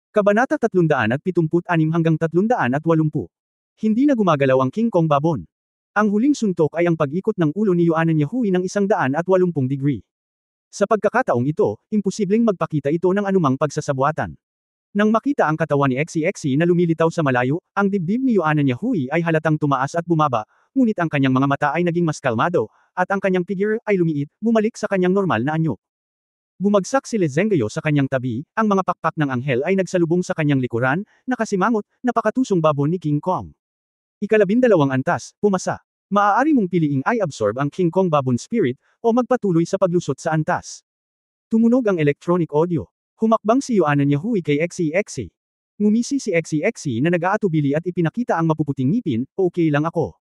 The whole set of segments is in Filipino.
Kabanata 376 hanggang 380. Hindi na gumagalaw ang King Kong Babon. Ang huling suntok ay ang pag-ikot ng ulo ni Yuan Yahui ng 180 degree. Sa pagkakataong ito, imposibleng magpakita ito ng anumang pagsasabuatan. Nang makita ang katawan ni XCXC na lumilitaw sa malayo, ang dibdib ni Yuan Yahui ay halatang tumaas at bumaba, ngunit ang kanyang mga mata ay naging mas kalmado, at ang kanyang figure ay lumiit, bumalik sa kanyang normal na anyo. Bumagsak si Lezengayo sa kanyang tabi, ang mga pakpak ng anghel ay nagsalubong sa kanyang likuran, nakasimangot, napakatusong babon ni King Kong. Ikalabindalawang antas, pumasa. Maaari mong piliing i-absorb ang King Kong Babon Spirit, o magpatuloy sa paglusot sa antas. Tumunog ang electronic audio. Humakbang si Yuan Yahui kay XCXC. Ngumisi si XCXC na nag-aatubili at ipinakita ang mapuputing ngipin, okay lang ako.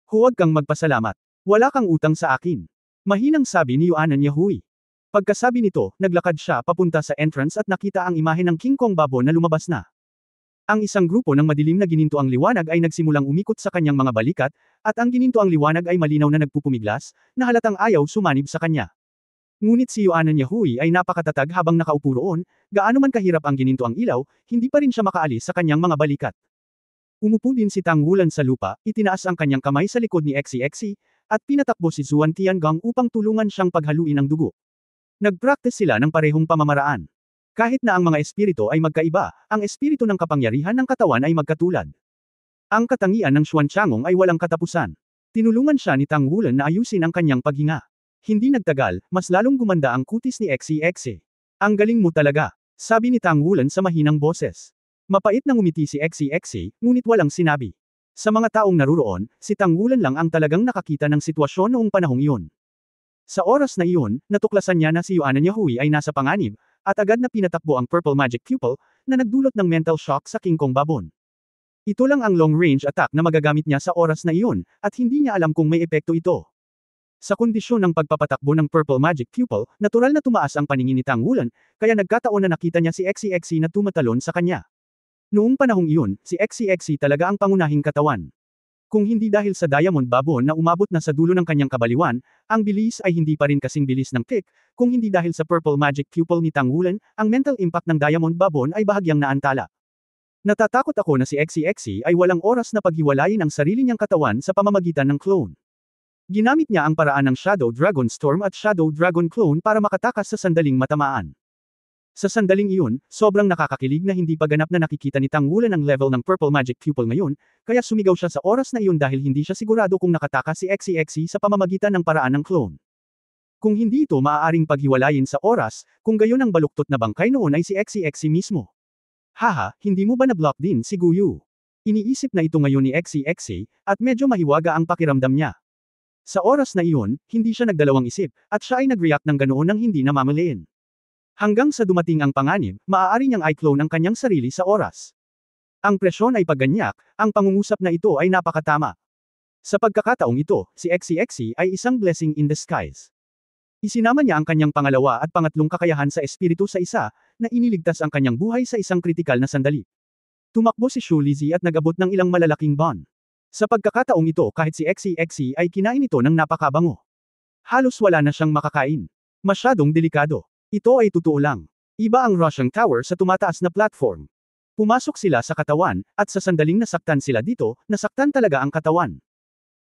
Huwag kang magpasalamat. Wala kang utang sa akin. Mahinang sabi ni Yuan Yahui. Pagkasabi nito, naglakad siya papunta sa entrance at nakita ang imahe ng King Kong Babon na lumabas na. Ang isang grupo ng madilim na ginintoang liwanag ay nagsimulang umikot sa kanyang mga balikat, at ang ginintoang liwanag ay malinaw na nagpupumiglas, na halatang ayaw sumanib sa kanya. Ngunit si Yuan Yahui ay napakatatag habang nakaupo roon, gaano man kahirap ang ginintoang ilaw, hindi pa rin siya makaalis sa kanyang mga balikat. Umupo din si Tang Wulan sa lupa, itinaas ang kanyang kamay sa likod ni XCXC, at pinatakbo si Zuan Tiangang upang tulungan siyang paghaluin ang dugo. Nag-practice sila ng parehong pamamaraan. Kahit na ang mga espiritu ay magkaiba, ang espiritu ng kapangyarihan ng katawan ay magkatulad. Ang katangian ng Xuanchangong ay walang katapusan. Tinulungan siya ni Tang Wulan na ayusin ang kanyang paghinga. Hindi nagtagal, mas lalong gumanda ang kutis ni XCXC. Ang galing mo talaga, sabi ni Tang Wulan sa mahinang boses. Mapait na ngumiti si XCXC, ngunit walang sinabi. Sa mga taong naruroon, si Tang Wulan lang ang talagang nakakita ng sitwasyon noong panahong iyon. Sa oras na iyon, natuklasan niya na si Yuan Yahui ay nasa panganib, at agad na pinatakbo ang Purple Magic Pupil, na nagdulot ng mental shock sa King Kong Babon. Ito lang ang long-range attack na magagamit niya sa oras na iyon, at hindi niya alam kung may epekto ito. Sa kondisyon ng pagpapatakbo ng Purple Magic Pupil, natural na tumaas ang paningin ni Tang Wulan, kaya nagkataon na nakita niya si XCXC na tumatalon sa kanya. Noong panahong iyon, si XCXC talaga ang pangunahing katawan. Kung hindi dahil sa Diamond Babon na umabot na sa dulo ng kanyang kabaliwan, ang bilis ay hindi pa rin kasing bilis ng kick, kung hindi dahil sa Purple Magic Pupil ni Tang Wulan, ang mental impact ng Diamond Babon ay bahagyang naantala. Natatakot ako na si XCXC ay walang oras na paghiwalayin ang sarili niyang katawan sa pamamagitan ng clone. Ginamit niya ang paraan ng Shadow Dragon Storm at Shadow Dragon Clone para makatakas sa sandaling matamaan. Sa sandaling iyon, sobrang nakakakilig na hindi pa ganap na nakikita ni Tang Wulan ang level ng Purple Magic Pupil ngayon, kaya sumigaw siya sa oras na iyon dahil hindi siya sigurado kung nakatakas si XCXC sa pamamagitan ng paraan ng clone. Kung hindi ito maaaring paghiwalayin sa oras, kung gayon ang baluktot na bangkay noon ay si XCXC mismo. Haha, hindi mo ba na-block din si Guyu? Iniisip na ito ngayon ni XCXC, at medyo mahiwaga ang pakiramdam niya. Sa oras na iyon, hindi siya nagdalawang isip, at siya ay nag-react ng ganoon nang hindi namamalayan. Hanggang sa dumating ang panganib, maaari niyang i-clone ang kanyang sarili sa oras. Ang presyon ay pagganyak, ang pangungusap na ito ay napakatama. Sa pagkakataong ito, si XCXC ay isang blessing in disguise. Isinama niya ang kanyang pangalawa at pangatlong kakayahan sa espiritu sa isa, na iniligtas ang kanyang buhay sa isang kritikal na sandali. Tumakbo si Shu Lizzy at nag-abot ng ilang malalaking bon. Sa pagkakataong ito kahit si XCXC ay kinain ito ng napakabango. Halos wala na siyang makakain. Masyadong delikado. Ito ay totoo lang. Iba ang Russian Tower sa tumataas na platform. Pumasok sila sa katawan, at sa sandaling nasaktan sila dito, nasaktan talaga ang katawan.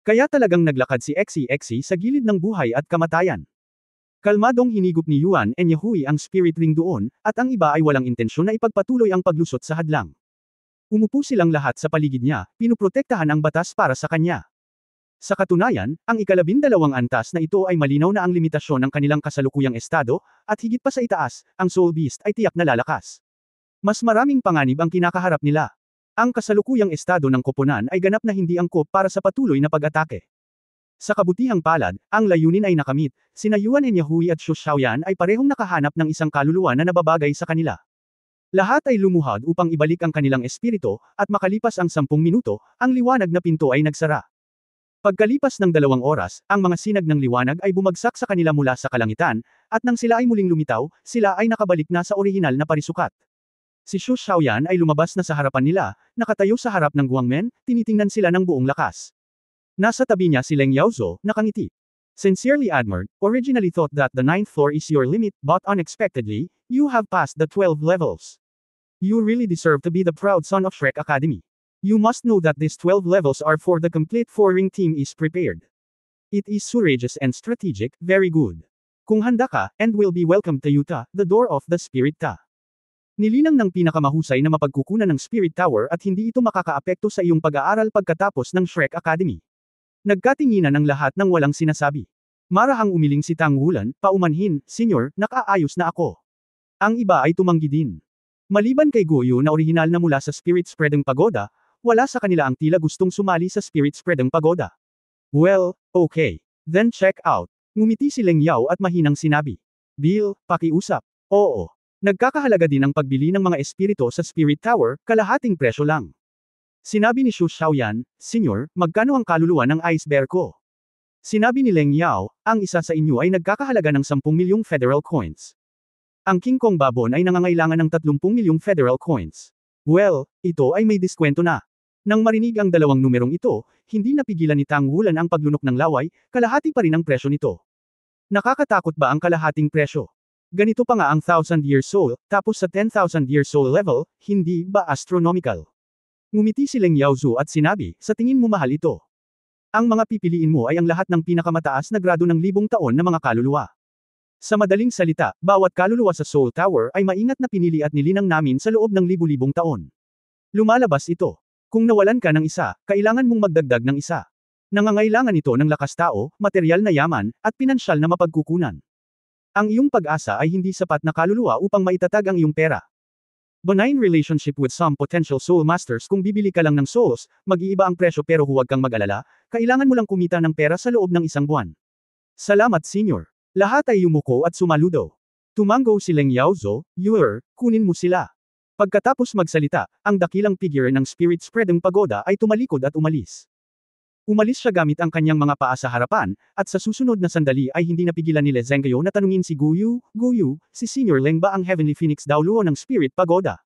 Kaya talagang naglakad si XCXC sa gilid ng buhay at kamatayan. Kalmadong hinigop ni Yuan Yahui ang spirit ring doon, at ang iba ay walang intensyon na ipagpatuloy ang paglusot sa hadlang. Umupo silang lahat sa paligid niya, pinuprotektahan ang batas para sa kanya. Sa katunayan, ang ikalabindalawang antas na ito ay malinaw na ang limitasyon ng kanilang kasalukuyang estado, at higit pa sa itaas, ang Soul Beast ay tiyak na lalakas. Mas maraming panganib ang kinakaharap nila. Ang kasalukuyang estado ng koponan ay ganap na hindi angkop para sa patuloy na pag-atake. Sa kabutihang palad, ang layunin ay nakamit, sina Yuan Yahui at Shu Xiaoyan ay parehong nakahanap ng isang kaluluwa na nababagay sa kanila. Lahat ay lumuhad upang ibalik ang kanilang espiritu, at makalipas ang 10 minuto, ang liwanag na pinto ay nagsara. Pagkalipas ng 2 oras, ang mga sinag ng liwanag ay bumagsak sa kanila mula sa kalangitan, at nang sila ay muling lumitaw, sila ay nakabalik na sa orihinal na parisukat. Si Shu Xiaoyan ay lumabas na sa harapan nila, nakatayo sa harap ng Guangmen, tinitingnan sila ng buong lakas. Nasa tabi niya si Leng Yaozo, nakangiti. Sincerely admired, originally thought that the 9th floor is your limit, but unexpectedly, you have passed the 12 levels. You really deserve to be the proud son of Shrek Academy. You must know that these 12 levels are for the complete 4-ring team is prepared. It is courageous and strategic, very good. Kung handa ka, and will be welcome to Yuta, the door of the Spirit Ta. Nilinang ng pinakamahusay na mapagkukunan ng Spirit Tower at hindi ito makakaapekto sa iyong pag-aaral pagkatapos ng Shrek Academy. Nagkatinginan ang lahat ng walang sinasabi. Marahang umiling si Tang Wulan, paumanhin, Senyor, nakaayos na ako. Ang iba ay tumanggi din. Maliban kay Goyo na orihinal na mula sa Spirit Spreading Pagoda, wala sa kanila ang tila gustong sumali sa Spirit Spreading Pagoda. Well, okay. Then check out. Ngumiti si Leng Yao at mahinang sinabi. Bill, pakiusap. Oo. Nagkakahalaga din ang pagbili ng mga espirito sa Spirit Tower, kalahating presyo lang. Sinabi ni Xu Xiaoyan, Senyor, magkano ang kaluluwa ng Ice Bear ko? Sinabi ni Leng Yao, ang isa sa inyo ay nagkakahalaga ng 10 milyong federal coins. Ang King Kong Babon ay nangangailangan ng 30 milyong federal coins. Well, ito ay may diskwento na. Nang marinig ang dalawang numerong ito, hindi napigilan ni Tang Wulan ang paglunok ng laway, kalahati pa rin ang presyo nito. Nakakatakot ba ang kalahating presyo? Ganito pa nga ang 1,000 years soul, tapos sa 10,000 years soul level, hindi ba astronomical? Ngumiti si Leng Yaozu at sinabi, sa tingin mo mahal ito. Ang mga pipiliin mo ay ang lahat ng pinakamataas na grado ng 1,000 taon na mga kaluluwa. Sa madaling salita, bawat kaluluwa sa Soul Tower ay maingat na pinili at nilinang namin sa loob ng libu-libong taon. Lumalabas ito. Kung nawalan ka ng isa, kailangan mong magdagdag ng isa. Nangangailangan ito ng lakas tao, materyal na yaman, at pinansyal na mapagkukunan. Ang iyong pag-asa ay hindi sapat na kaluluwa upang maitatag ang iyong pera. Benign relationship with some potential soul masters. Kung bibili ka lang ng souls, mag-iiba ang presyo pero huwag kang mag-alala, kailangan mo lang kumita ng pera sa loob ng isang buwan. Salamat Senyor. Lahat ay yumuko at sumaludo. Tumango si Leng Yaozu, kunin mo sila. Pagkatapos magsalita, ang dakilang figure ng Spirit Spreading Pagoda ay tumalikod at umalis. Umalis siya gamit ang kanyang mga paa sa harapan, at sa susunod na sandali ay hindi napigilan ni Le Zhengguo na tanungin si Guyu, si Senior Leng ba ang Heavenly Phoenix Daoluo ng Spirit Pagoda?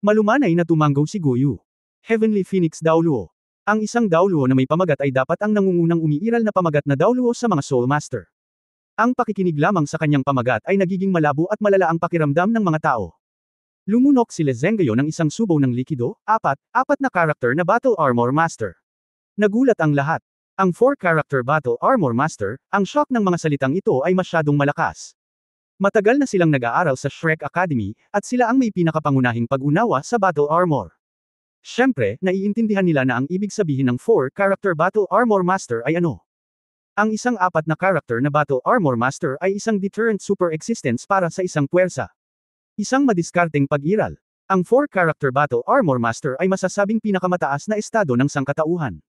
Malumanay na tumango si Guyu. Heavenly Phoenix Daoluo. Ang isang Daoluo na may pamagat ay dapat ang nangungunang umiiral na pamagat na Daoluo sa mga Soul Master. Ang pakikinig lamang sa kanyang pamagat ay nagiging malabo at malala ang pakiramdam ng mga tao. Lumunok si Le Zhengguo ng isang subaw ng likido, apat na character na Battle Armor Master. Nagulat ang lahat. Ang 4-character Battle Armor Master, ang shock ng mga salitang ito ay masyadong malakas. Matagal na silang nag-aaral sa Shrek Academy, at sila ang may pinakapangunahing pag-unawa sa Battle Armor. Siyempre, naiintindihan nila na ang ibig sabihin ng 4-character Battle Armor Master ay ano. Ang isang 4 na character na Battle Armor Master ay isang deterrent super existence para sa isang puwersa. Isang madiskarteng pag-iral. Ang 4-character Battle Armor Master ay masasabing pinakamataas na estado ng sangkatauhan.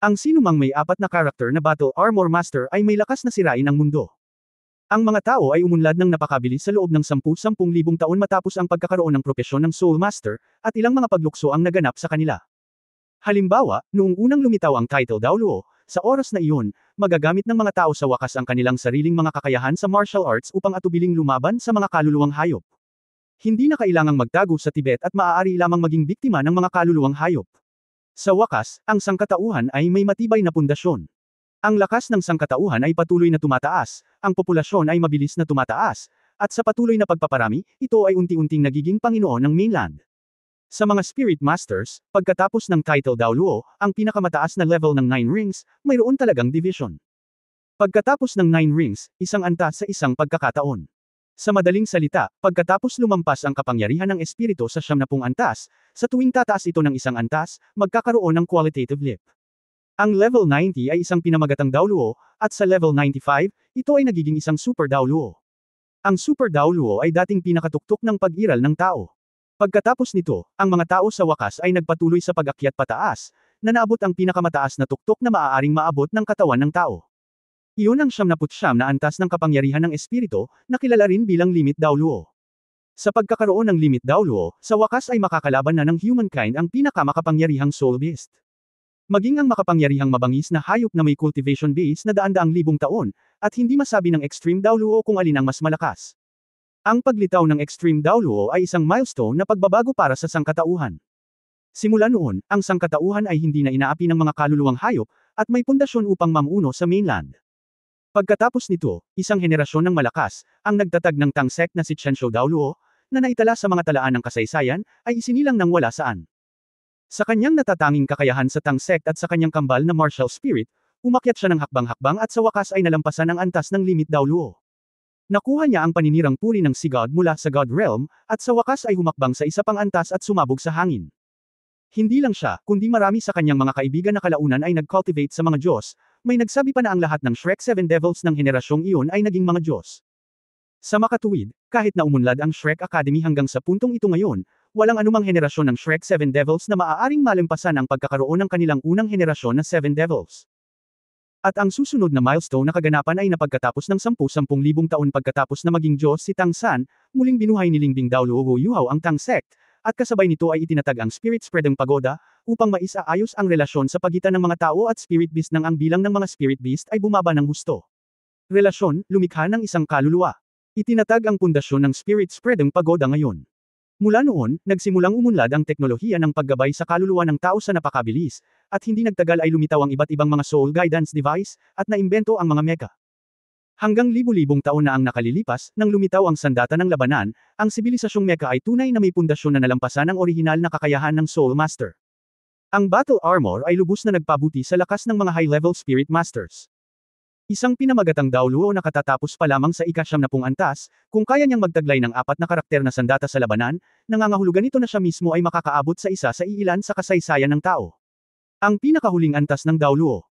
Ang sinumang may 4 na character na Battle Armor Master ay may lakas na sirain ang mundo. Ang mga tao ay umunlad ng napakabilis sa loob ng 10,000 taon matapos ang pagkakaroon ng propesyon ng Soul Master, at ilang mga paglukso ang naganap sa kanila. Halimbawa, noong unang lumitaw ang title Daoluo, sa oras na iyon, magagamit ng mga tao sa wakas ang kanilang sariling mga kakayahan sa martial arts upang atubiling lumaban sa mga kaluluwang hayop. Hindi na kailangang magtago sa Tibet at maaari lamang maging biktima ng mga kaluluwang hayop. Sa wakas, ang sangkatauhan ay may matibay na pundasyon. Ang lakas ng sangkatauhan ay patuloy na tumataas, ang populasyon ay mabilis na tumataas, at sa patuloy na pagpaparami, ito ay unti-unting nagiging Panginoon ng mainland. Sa mga Spirit Masters, pagkatapos ng title Daoluo, ang pinakamataas na level ng 9 rings, mayroon talagang division. Pagkatapos ng 9 rings, isang antas sa isang pagkakataon. Sa madaling salita, pagkatapos lumampas ang kapangyarihan ng espiritu sa 70 antas, sa tuwing tataas ito ng isang antas, magkakaroon ng qualitative leap. Ang level 90 ay isang pinamagatang Daoluo, at sa level 95, ito ay nagiging isang Super Daoluo. Ang Super Daoluo ay dating pinakatuktok ng pag-iral ng tao. Pagkatapos nito, ang mga tao sa wakas ay nagpatuloy sa pag-akyat pataas, na naabot ang pinakamataas na tuktok na maaaring maabot ng katawan ng tao. Iyon ang 79 na antas ng kapangyarihan ng espiritu, na kilala rin bilang Limit Daoluo. Sa pagkakaroon ng Limit Daoluo, sa wakas ay makakalaban na ng humankind ang pinakamakapangyarihang soul beast. Maging ang makapangyarihang mabangis na hayop na may cultivation base na daan-daang libong taon, at hindi masabi ng Extreme Daoluo kung alin ang mas malakas. Ang paglitaw ng Extreme Daoluo ay isang milestone na pagbabago para sa sangkatauhan. Simula noon, ang sangkatauhan ay hindi na inaapi ng mga kaluluwang hayop, at may pundasyon upang mamuno sa mainland. Pagkatapos nito, isang henerasyon ng malakas, ang nagtatag ng Tang sect na si Chen Shou Daoluo, na naitala sa mga talaan ng kasaysayan, ay isinilang ng wala saan. Sa kanyang natatanging kakayahan sa Tang Sect at sa kanyang kambal na martial spirit, umakyat siya ng hakbang-hakbang at sa wakas ay nalampasan ang antas ng limit Dao Luo. Nakuha niya ang paninirang puri ng Sea God mula sa God Realm, at sa wakas ay humakbang sa isa pang antas at sumabog sa hangin. Hindi lang siya, kundi marami sa kanyang mga kaibigan na kalaunan ay nag-cultivate sa mga Diyos, may nagsabi pa na ang lahat ng Shrek 7 Devils ng henerasyong iyon ay naging mga Diyos. Sa makatuwid, kahit na umunlad ang Shrek Academy hanggang sa puntong ito ngayon, walang anumang henerasyon ng Shrek 7 Devils na maaaring malampasan ang pagkakaroon ng kanilang unang henerasyon na 7 Devils. At ang susunod na milestone na kaganapan ay napagkatapos ng 10,000 taon pagkatapos na maging Diyos si Tang San, muling binuhay ni Lingbing Dao Luo Yuhao ang Tang Sect, at kasabay nito ay itinatag ang Spirit Spreading Pagoda, upang maisaayos ang relasyon sa pagitan ng mga tao at Spirit Beast nang ang bilang ng mga Spirit Beast ay bumaba ng husto. Relasyon, lumikha ng isang kaluluwa. Itinatag ang pundasyon ng Spirit Spreading Pagoda ngayon. Mula noon, nagsimulang umunlad ang teknolohiya ng paggabay sa kaluluwa ng tao sa napakabilis, at hindi nagtagal ay lumitaw ang iba't ibang mga soul guidance device, at naimbento ang mga mecha. Hanggang libu-libong taon na ang nakalilipas, nang lumitaw ang sandata ng labanan, ang sibilisasyong mecha ay tunay na may pundasyon na nalampasan ang orihinal na kakayahan ng Soul Master. Ang battle armor ay lubos na nagpabuti sa lakas ng mga high-level Spirit Masters. Isang pinamagatang Dao Luo na katatapos pa lamang sa ika-70 antas, kung kaya niyang magtaglay ng 4 na karakter na sandata sa labanan, nangangahulugan ito na siya mismo ay makakaabot sa isa sa iilan sa kasaysayan ng tao. Ang pinakahuling antas ng Dao Luo.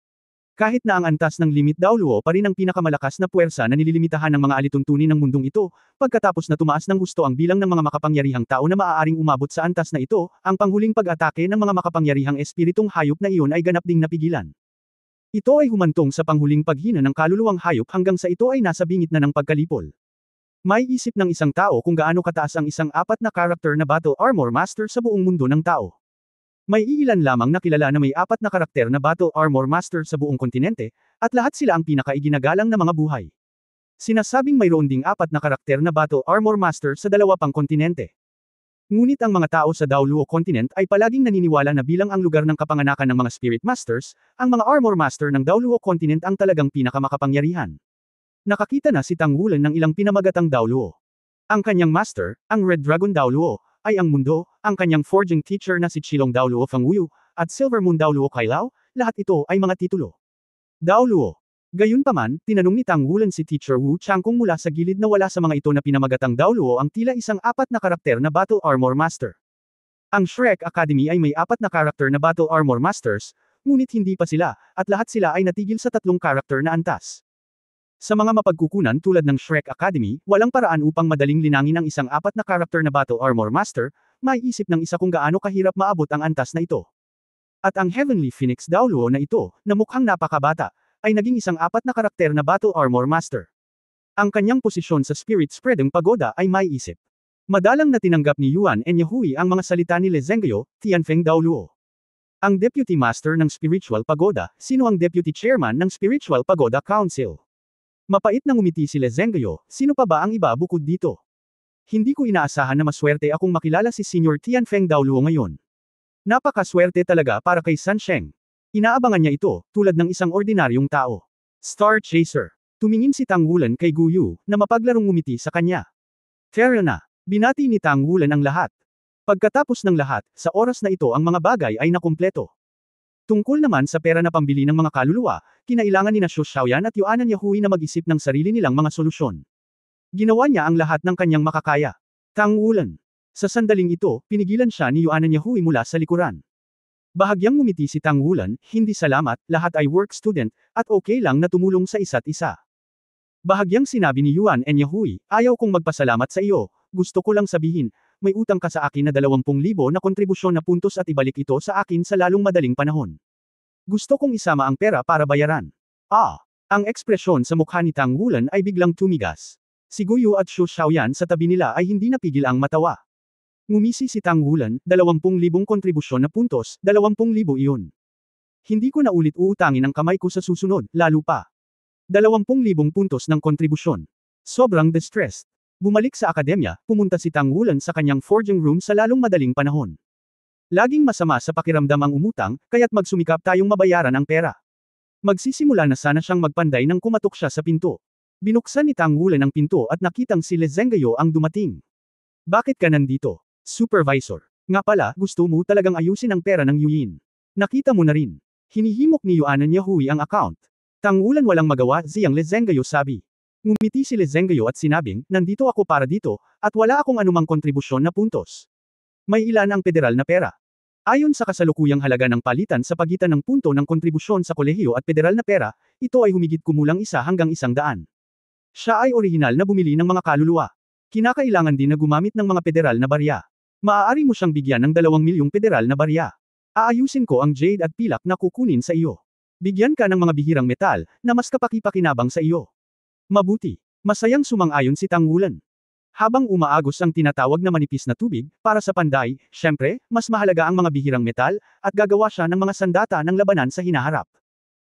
Kahit na ang antas ng limit Dao Luo pa rin ang pinakamalakas na puwersa na nililimitahan ng mga alituntunin ng mundong ito, pagkatapos na tumaas ng husto ang bilang ng mga makapangyarihang tao na maaaring umabot sa antas na ito, ang panghuling pag-atake ng mga makapangyarihang espiritong hayop na iyon ay ganap ding napigilan. Ito ay humantong sa panghuling paghina ng kaluluwang hayop hanggang sa ito ay nasa bingit na ng pagkalipol. May isip ng isang tao kung gaano kataas ang isang 4 na character na Battle Armor Master sa buong mundo ng tao. May iilan lamang na kilala na may 4 na karakter na Battle Armor Master sa buong kontinente, at lahat sila ang pinakaiginagalang na mga buhay. Sinasabing mayroon ding 4 na karakter na Battle Armor Master sa 2 pang kontinente. Ngunit ang mga tao sa Dao Luo Continent ay palaging naniniwala na bilang ang lugar ng kapanganakan ng mga Spirit Masters, ang mga Armor Master ng Dao Luo Continent ang talagang pinakamakapangyarihan. Nakakita na si Tang Wulan ng ilang pinamagatang Dao Luo. Ang kanyang master, ang Red Dragon Dao Luo, ay ang mundo, ang kanyang forging teacher na si Chilong Dao Luo Fangwuyu, at Silver Moon Dao Luo Kailao, lahat ito ay mga titulo. Dao Luo. Gayunpaman, tinanong ni Tang Wulan si Teacher Wu Changkung mula sa gilid na wala sa mga ito na pinamagatang Dao Luo ang tila isang 4 na karakter na Battle Armor Master. Ang Shrek Academy ay may 4 na karakter na Battle Armor Masters, ngunit hindi pa sila, at lahat sila ay natigil sa 3 karakter na antas. Sa mga mapagkukunan tulad ng Shrek Academy, walang paraan upang madaling linangin ang isang 4 na karakter na Battle Armor Master, maiisip ng isa kung gaano kahirap maabot ang antas na ito. At ang Heavenly Phoenix Dao Luo na ito, na mukhang napakabata, ay naging isang 4 na karakter na Battle Armor Master. Ang kanyang posisyon sa Spirit Spreading Pagoda ay maiisip. Madalang na tinanggap ni Yuan Enyahui ang mga salita ni Le Zhengguo, Tianfeng Dao Luo. Ang Deputy Master ng Spiritual Pagoda, sino ang Deputy Chairman ng Spiritual Pagoda Council? Mapait na ngumiti si Le Zhengguo, sino pa ba ang iba bukod dito? Hindi ko inaasahan na maswerte akong makilala si Senior Tianfeng Dao Luo ngayon. Napakaswerte talaga para kay San Sheng. Inaabangan niya ito, tulad ng isang ordinaryong tao. Star Chaser. Tumingin si Tang Wulan kay Gu Yu, na mapaglarong ngumiti sa kanya. Fair na. Binati ni Tang Wulan ang lahat. Pagkatapos ng lahat, sa oras na ito ang mga bagay ay nakumpleto. Tungkol naman sa pera na pambili ng mga kaluluwa, kinailangan ni na Xu Xiaoyan at Yuanan Yahui na mag-isip ng sarili nilang mga solusyon. Ginawa niya ang lahat ng kanyang makakaya. Tang Wulan. Sa sandaling ito, pinigilan siya ni Yuanan Yahui mula sa likuran. Bahagyang ngumiti si Tang Wulan, hindi salamat, lahat ay work student, at okay lang na tumulong sa isa't isa. Bahagyang sinabi ni Yuan Yahui, ayaw kong magpasalamat sa iyo, gusto ko lang sabihin, may utang ka sa akin na 20,000 na kontribusyon na puntos at ibalik ito sa akin sa lalong madaling panahon. Gusto kong isama ang pera para bayaran. Ang ekspresyon sa mukha ni Tang Wulan ay biglang tumigas. Si Guyu at Xu Xiaoyan sa tabi nila ay hindi napigil ang matawa. Ngumisi si Tang Wulan, 20,000 kontribusyon na puntos, 20,000 iyon. Hindi ko na ulit uutangin ang kamay ko sa susunod, lalo pa. 20,000 puntos ng kontribusyon. Sobrang distressed. Bumalik sa akademya, pumunta si Tang Wulan sa kanyang forging room sa lalong madaling panahon. Laging masama sa pakiramdam ang umutang, kaya't magsumikap tayong mabayaran ang pera. Magsisimula na sana siyang magpanday nang kumatok siya sa pinto. Binuksan ni Tang Wulan ang pinto at nakitang si Le Zhengguo ang dumating. Bakit ka nandito? Supervisor. Nga pala, gusto mo talagang ayusin ang pera ng Yuyin. Nakita mo na rin. Hinihimok ni Yuanan Yahui ang account. Tangulan walang magawa, Ziyang Lezenggayo sabi. Ngumiti si Lezenggayo at sinabing, nandito ako para dito, at wala akong anumang kontribusyon na puntos. May ilan ang federal na pera. Ayon sa kasalukuyang halaga ng palitan sa pagitan ng punto ng kontribusyon sa kolehiyo at federal na pera, ito ay humigit kumulang 1 hanggang 100. Siya ay orihinal na bumili ng mga kaluluwa. Kinakailangan din na gumamit ng mga federal na barya. Maaari mo siyang bigyan ng 2 milyong federal na barya. Aayusin ko ang jade at pilak na kukunin sa iyo. Bigyan ka ng mga bihirang metal, na mas kapaki-pakinabang sa iyo. Mabuti. Masayang sumang-ayon si Tangulan. Habang umaagos ang tinatawag na manipis na tubig, para sa panday, syempre, mas mahalaga ang mga bihirang metal, at gagawa siya ng mga sandata ng labanan sa hinaharap.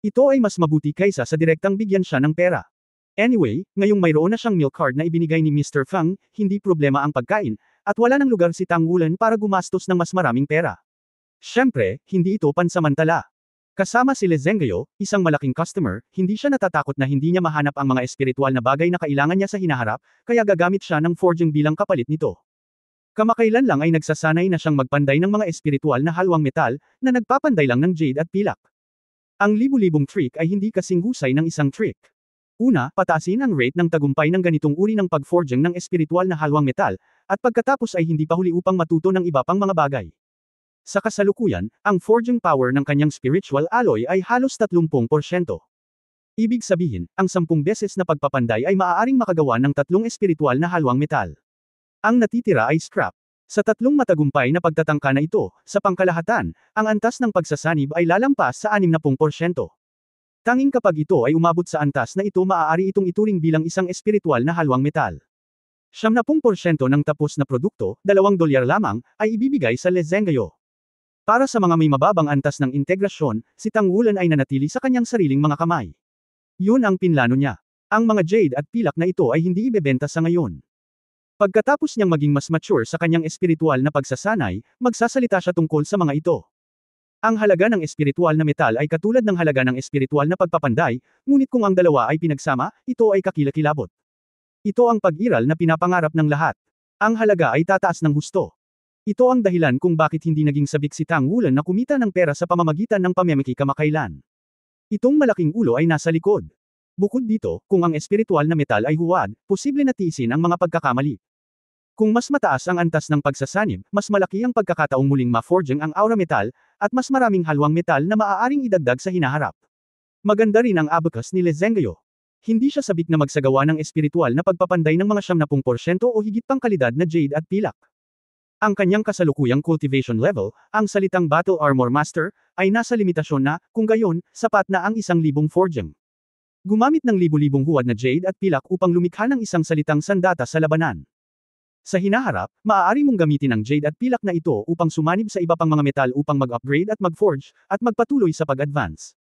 Ito ay mas mabuti kaysa sa direktang bigyan siya ng pera. Anyway, ngayong mayroon na siyang milk card na ibinigay ni Mr. Fang, hindi problema ang pagkain, at wala nang lugar si Tangulan para gumastos ng mas maraming pera. Syempre, hindi ito pansamantala. Kasama si Lezenggayo, isang malaking customer, hindi siya natatakot na hindi niya mahanap ang mga espiritual na bagay na kailangan niya sa hinaharap, kaya gagamit siya ng forging bilang kapalit nito. Kamakailan lang ay nagsasanay na siyang magpanday ng mga espiritual na halwang metal, na nagpapanday lang ng jade at pilak. Ang libu-libong trick ay hindi kasing husay ng isang trick. Una, pataasin ang rate ng tagumpay ng ganitong uri ng pag-forging ng espiritual na halwang metal, at pagkatapos ay hindi pa huli upang matuto ng iba pang mga bagay. Sa kasalukuyan, ang forging power ng kanyang spiritual alloy ay halos 30%. Ibig sabihin, ang 10 beses na pagpapanday ay maaaring makagawa ng 3 espiritual na halwang metal. Ang natitira ay scrap. Sa 3 matagumpay na pagtatangka na ito, sa pangkalahatan, ang antas ng pagsasanib ay lalampas sa 60%. Tanging kapag ito ay umabot sa antas na ito maaari itong ituring bilang isang espiritual na halwang metal. 70% ng tapos na produkto, $2 lamang, ay ibibigay sa Lezenggayo. Para sa mga may mababang antas ng integrasyon, si Tangulan ay nanatili sa kanyang sariling mga kamay. Yun ang pinlano niya. Ang mga jade at pilak na ito ay hindi ibebenta sa ngayon. Pagkatapos niyang maging mas mature sa kanyang espiritual na pagsasanay, magsasalita siya tungkol sa mga ito. Ang halaga ng espiritual na metal ay katulad ng halaga ng espiritual na pagpapanday, ngunit kung ang dalawa ay pinagsama, ito ay kakilakilabot. Ito ang pag-iral na pinapangarap ng lahat. Ang halaga ay tataas ng husto. Ito ang dahilan kung bakit hindi naging sabik si Tangulan na kumita ng pera sa pamamagitan ng pamemeki kamakailan. Itong malaking ulo ay nasa likod. Bukod dito, kung ang espiritual na metal ay huwad, posible na tiisin ang mga pagkakamali. Kung mas mataas ang antas ng pagsasanib, mas malaki ang pagkakataong muling ma-forging ang aura metal, at mas maraming halwang metal na maaaring idagdag sa hinaharap. Maganda rin ang abacus ni Lezenggayo. Hindi siya sabik na magsagawa ng espiritual na pagpapanday ng mga 70% o higit pang kalidad na jade at pilak. Ang kanyang kasalukuyang cultivation level, ang salitang Battle Armor Master, ay nasa limitasyon na, kung gayon, sapat na ang 1,000 forging. Gumamit ng libu-libong huwad na jade at pilak upang lumikha ng isang salitang sandata sa labanan. Sa hinaharap, maaari mong gamitin ang jade at pilak na ito upang sumanib sa iba pang mga metal upang mag-upgrade at mag-forge, at magpatuloy sa pag-advance.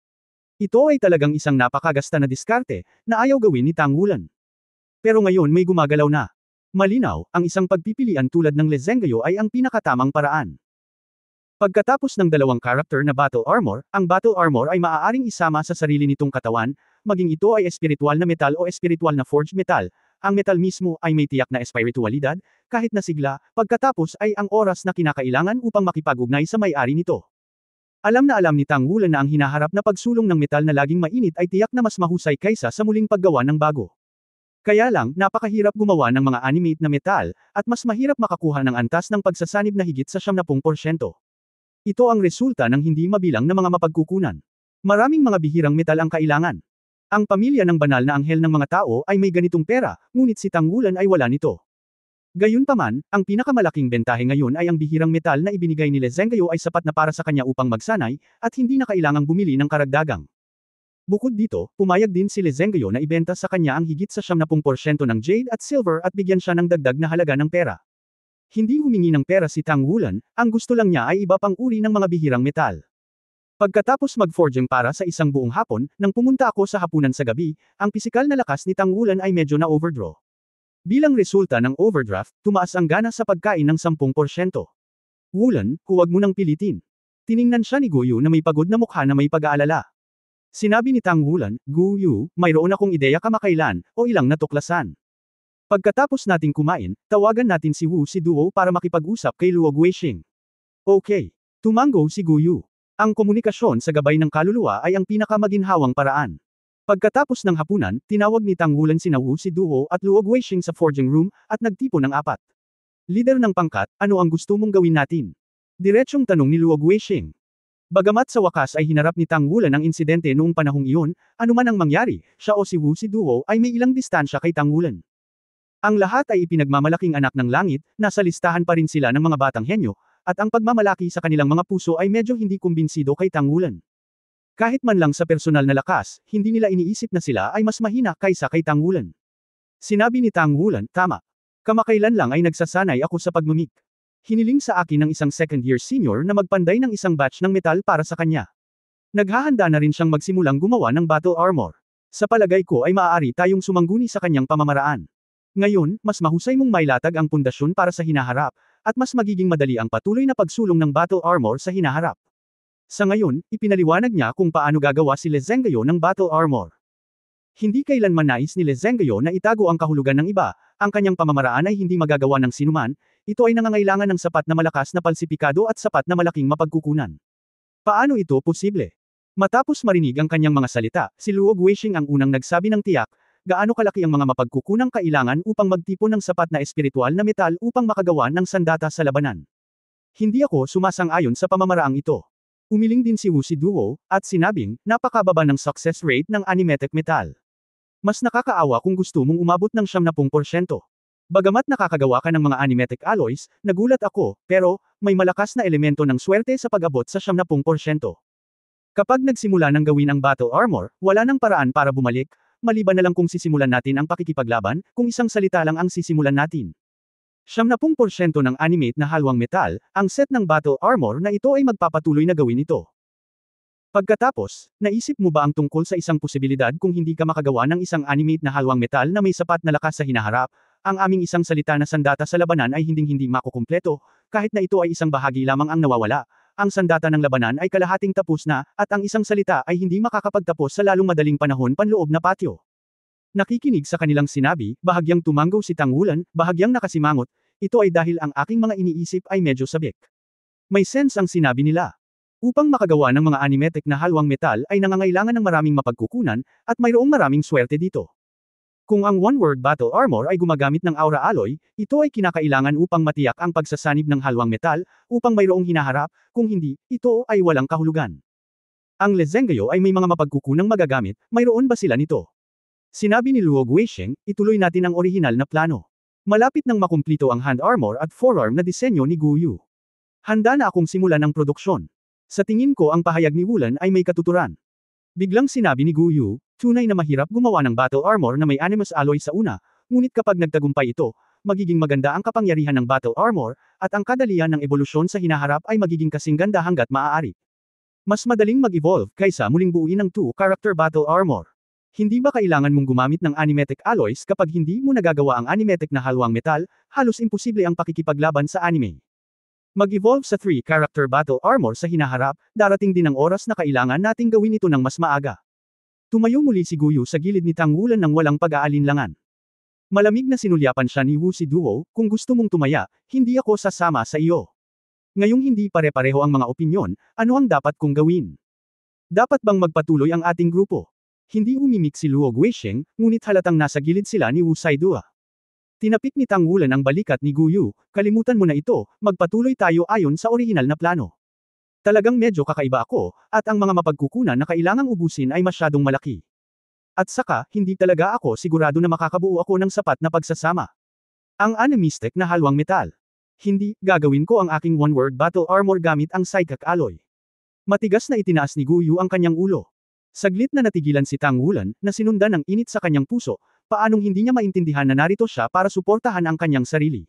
Ito ay talagang isang napakagasta na diskarte, na ayaw gawin ni Tangulan. Pero ngayon may gumagalaw na. Malinaw, ang isang pagpipilian tulad ng Lezenggayo ay ang pinakatamang paraan. Pagkatapos ng dalawang character na battle armor, ang battle armor ay maaaring isama sa sarili nitong katawan, maging ito ay espiritual na metal o espiritual na forged metal. Ang metal mismo ay may tiyak na espiritualidad, kahit na sigla, pagkatapos ay ang oras na kinakailangan upang makipag-ugnay sa may-ari nito. Alam na alam ni Tangulan na ang hinaharap na pagsulong ng metal na laging mainit ay tiyak na mas mahusay kaysa sa muling paggawa ng bago. Kaya lang, napakahirap gumawa ng mga animate na metal, at mas mahirap makakuha ng antas ng pagsasanib na higit sa 70%. Ito ang resulta ng hindi mabilang na mga mapagkukunan. Maraming mga bihirang metal ang kailangan. Ang pamilya ng banal na anghel ng mga tao ay may ganitong pera, ngunit si Tangulan ay wala nito. Gayunpaman, ang pinakamalaking bentahe ngayon ay ang bihirang metal na ibinigay ni Lezenggayo ay sapat na para sa kanya upang magsanay, at hindi na kailangang bumili ng karagdagang. Bukod dito, pumayag din si Lezenggayo na ibenta sa kanya ang higit sa 70% ng jade at silver at bigyan siya ng dagdag na halaga ng pera. Hindi humingi ng pera si Tangulan, ang gusto lang niya ay iba pang uri ng mga bihirang metal. Pagkatapos mag-forging para sa isang buong hapon, nang pumunta ako sa hapunan sa gabi, ang pisikal na lakas ni Tangulan ay medyo na overdraw. Bilang resulta ng overdraft, tumaas ang gana sa pagkain ng 10%. Wulan, huwag mo nang pilitin. Tiningnan siya ni Guyu na may pagod na mukha na may pag-aalala. Sinabi ni Tangulan, Guyu, mayroon akong ideya kamakailan, o ilang natuklasan. Pagkatapos nating kumain, tawagan natin si Wu si Duo para makipag-usap kay Luo Guixing. Okay. Tumango si Guyu. Ang komunikasyon sa gabay ng kaluluwa ay ang pinakamaginhawang paraan. Pagkatapos ng hapunan, tinawag ni Tang Wulan sina Wu si Duo at Luo Guixing sa forging room, at nagtipon ng apat. Lider ng pangkat, ano ang gusto mong gawin natin? Diretsyong tanong ni Luo Guixing. Bagamat sa wakas ay hinarap ni Tang Wulan ang insidente noong panahong iyon, anuman ang mangyari, siya o si Wu si Duo ay may ilang distansya kay Tang Wulan. Ang lahat ay ipinagmamalaking anak ng langit, nasa listahan pa rin sila ng mga batang henyo, at ang pagmamalaki sa kanilang mga puso ay medyo hindi kumbinsido kay Tang Wulan. Kahit man lang sa personal na lakas, hindi nila iniisip na sila ay mas mahina kaysa kay Tang Wulan. Sinabi ni Tang Wulan, tama. Kamakailan lang ay nagsasanay ako sa pagmumik. Hiniling sa akin ng isang second-year senior na magpanday ng isang batch ng metal para sa kanya. Naghahanda na rin siyang magsimulang gumawa ng battle armor. Sa palagay ko ay maaari tayong sumangguni sa kanyang pamamaraan. Ngayon, mas mahusay mong mailatag ang pundasyon para sa hinaharap, at mas magiging madali ang patuloy na pagsulong ng battle armor sa hinaharap. Sa ngayon, ipinaliwanag niya kung paano gagawa si Le Zhenghao ng battle armor. Hindi kailanman nais ni Le Zhenghao na itago ang kahulugan ng iba, ang kanyang pamamaraan ay hindi magagawa ng sinuman, ito ay nangangailangan ng sapat na malakas na palsipikado at sapat na malaking mapagkukunan. Paano ito posible? Matapos marinig ang kanyang mga salita, si Luo Guixing ang unang nagsabi ng tiyak, gaano kalaki ang mga mapagkukunang kailangan upang magtipon ng sapat na espiritual na metal upang makagawa ng sandata sa labanan. Hindi ako sumasang-ayon sa pamamaraang ito. Umiling din si Wu si Duo, at sinabing, napakababa ng success rate ng animetic metal. Mas nakakaawa kung gusto mong umabot ng 70%. Bagamat nakakagawa ka ng mga animetic alloys, nagulat ako, pero, may malakas na elemento ng swerte sa pag-abot sa 70%. Kapag nagsimula ng gawin ang battle armor, wala nang paraan para bumalik, maliban na lang kung sisimulan natin ang pakikipaglaban, kung isang salita lang ang sisimulan natin. 70% ng animate na halwang metal, ang set ng battle armor na ito ay magpapatuloy na gawin ito. Pagkatapos, naisip mo ba ang tungkol sa isang posibilidad kung hindi ka makagawa ng isang animate na halwang metal na may sapat na lakas sa hinaharap, ang aming isang salita na sandata sa labanan ay hinding-hindi makukumpleto, kahit na ito ay isang bahagi lamang ang nawawala, ang sandata ng labanan ay kalahating tapos na, at ang isang salita ay hindi makakapagtapos sa lalong madaling panahon panloob na patio. Nakikinig sa kanilang sinabi, bahagyang tumango si Tang Wulan, bahagyang nakasimangot, ito ay dahil ang aking mga iniisip ay medyo sabik. May sense ang sinabi nila. Upang makagawa ng mga animetic na halwang metal ay nangangailangan ng maraming mapagkukunan, at mayroong maraming swerte dito. Kung ang one-word battle armor ay gumagamit ng aura alloy, ito ay kinakailangan upang matiyak ang pagsasanib ng halwang metal, upang mayroong hinaharap, kung hindi, ito ay walang kahulugan. Ang Le Zhenghao ay may mga mapagkukunang magagamit, mayroon ba sila nito? Sinabi ni Luo Guixing, ituloy natin ang orihinal na plano. Malapit nang makumplito ang hand armor at forearm na disenyo ni Guyu. Handa na akong simulan ang produksyon. Sa tingin ko ang pahayag ni Wulan ay may katuturan. Biglang sinabi ni Guyu, tunay na mahirap gumawa ng battle armor na may animus alloy sa una, ngunit kapag nagtagumpay ito, magiging maganda ang kapangyarihan ng battle armor, at ang kadalian ng ebolusyon sa hinaharap ay magiging kasing ganda hanggat maaari. Mas madaling mag-evolve kaysa muling buuin ng two-character battle armor. Hindi ba kailangan mong gumamit ng animetic alloys kapag hindi mo nagagawa ang animetic na halwang metal, halos imposible ang pakikipaglaban sa anime. Mag-evolve sa 3-character battle armor sa hinaharap, darating din ang oras na kailangan nating gawin ito ng mas maaga. Tumayo muli si Guyu sa gilid ni Tang Wulan ng walang pag-aalinlangan. Malamig na sinulyapan siya ni Wu si Duo, kung gusto mong tumaya, hindi ako sasama sa iyo. Ngayong hindi pare-pareho ang mga opinyon, ano ang dapat kong gawin? Dapat bang magpatuloy ang ating grupo? Hindi umimik si Luo Guixing, ngunit halatang nasa gilid sila ni Wu Saidua. Tinapik ni Tang Wulan ang balikat ni Guyu, kalimutan mo na ito, magpatuloy tayo ayon sa orihinal na plano. Talagang medyo kakaiba ako, at ang mga mapagkukunan na kailangang ubusin ay masyadong malaki. At saka, hindi talaga ako sigurado na makakabuo ako ng sapat na pagsasama. Ang animistic na halwang metal. Hindi, gagawin ko ang aking one-word battle armor gamit ang psychic alloy. Matigas na itinaas ni Guyu ang kanyang ulo. Saglit na natigilan si Tang Wulan, na sinundan ng init sa kanyang puso, paanong hindi niya maintindihan na narito siya para suportahan ang kanyang sarili.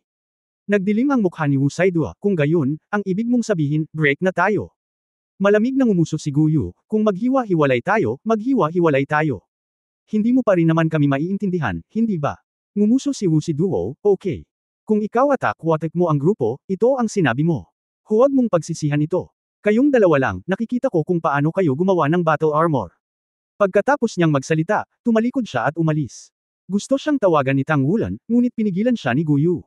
Nagdilim ang mukha ni Wu Saidua, kung gayon, ang ibig mong sabihin, break na tayo. Malamig na ngumuso si Guyu, kung maghiwa-hiwalay tayo, maghiwa-hiwalay tayo. Hindi mo pa rin naman kami maiintindihan, hindi ba? Ngumuso si Wu si Duo, okay. Kung ikaw attack-watek mo ang grupo, ito ang sinabi mo. Huwag mong pagsisihan ito. Kayong dalawa lang, nakikita ko kung paano kayo gumawa ng battle armor. Pagkatapos niyang magsalita, tumalikod siya at umalis. Gusto siyang tawagan ni Tang Wulan, ngunit pinigilan siya ni Gu Yu.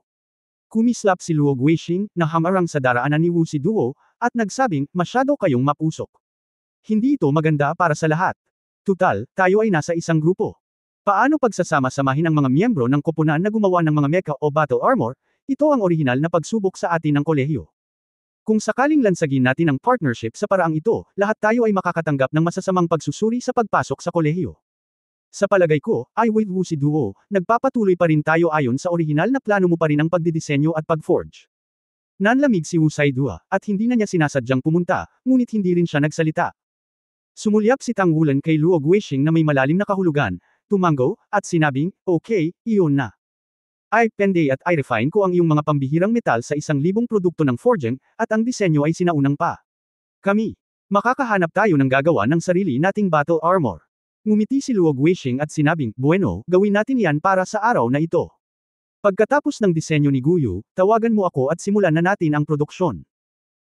Kumislap si Luo Guixing, na hamarang sa daraanan ni Wu Siduo, at nagsabing, masyado kayong mapusok. Hindi ito maganda para sa lahat. Tutal, tayo ay nasa isang grupo. Paano pagsasama-samahin ang mga miyembro ng koponan na gumawa ng mga mecha o battle armor? Ito ang orihinal na pagsubok sa atin ng kolehiyo. Kung sakaling lansagin natin ang partnership sa paraang ito, lahat tayo ay makakatanggap ng masasamang pagsusuri sa pagpasok sa kolehiyo. Sa palagay ko, ay with Wu Siduo, nagpapatuloy pa rin tayo ayon sa orihinal na plano mo pa rin ang pagdidisenyo at pag-forge. Nanlamig si Wu Saidua, at hindi na niya sinasadyang pumunta, ngunit hindi rin siya nagsalita. Sumulyap si Tang Wulan kay Luo Guixing na may malalim na kahulugan, tumango, at sinabing, okay, iyon na. I pende at I-refine ko ang iyong mga pambihirang metal sa 1,000 produkto ng forging, at ang disenyo ay sinaunang pa. Kami. Makakahanap tayo ng gagawa ng sarili nating battle armor. Ngumiti si Luo Guixing at sinabing, bueno, gawin natin yan para sa araw na ito. Pagkatapos ng disenyo ni Gu Yu, tawagan mo ako at simulan na natin ang produksyon.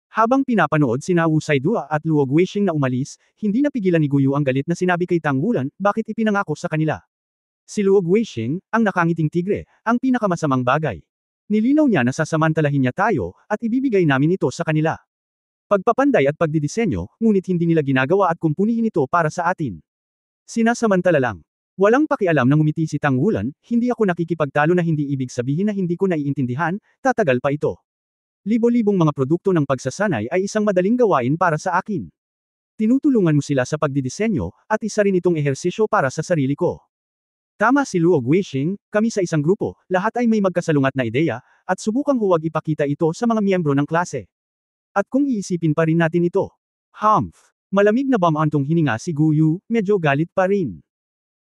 Habang pinapanood sina Wu Saidua at Luo Guixing na umalis, hindi napigilan ni Gu Yu ang galit na sinabi kay Tang Wulan, bakit ipinangako sa kanila. Si Luo Guixing, ang nakangiting tigre, ang pinakamasamang bagay. Nilinaw niya na sasamantalahin niya tayo, at ibibigay namin ito sa kanila. Pagpapanday at pagdidisenyo, ngunit hindi nila ginagawa at kumpunihin ito para sa atin. Sinasamantala lang. Walang pakialam na ngumiti si Tang Wulan, hindi ako nakikipagtalo na hindi ibig sabihin na hindi ko naiintindihan, tatagal pa ito. Libo-libong mga produkto ng pagsasanay ay isang madaling gawain para sa akin. Tinutulungan mo sila sa pagdidisenyo, at isa rin itong ehersisyo para sa sarili ko. Tama si Luo Guixing, kami sa isang grupo, lahat ay may magkasalungat na ideya, at subukang huwag ipakita ito sa mga miyembro ng klase. At kung iisipin pa rin natin ito. Humph! Malamig na bamantong hininga si Gu Yu, medyo galit pa rin.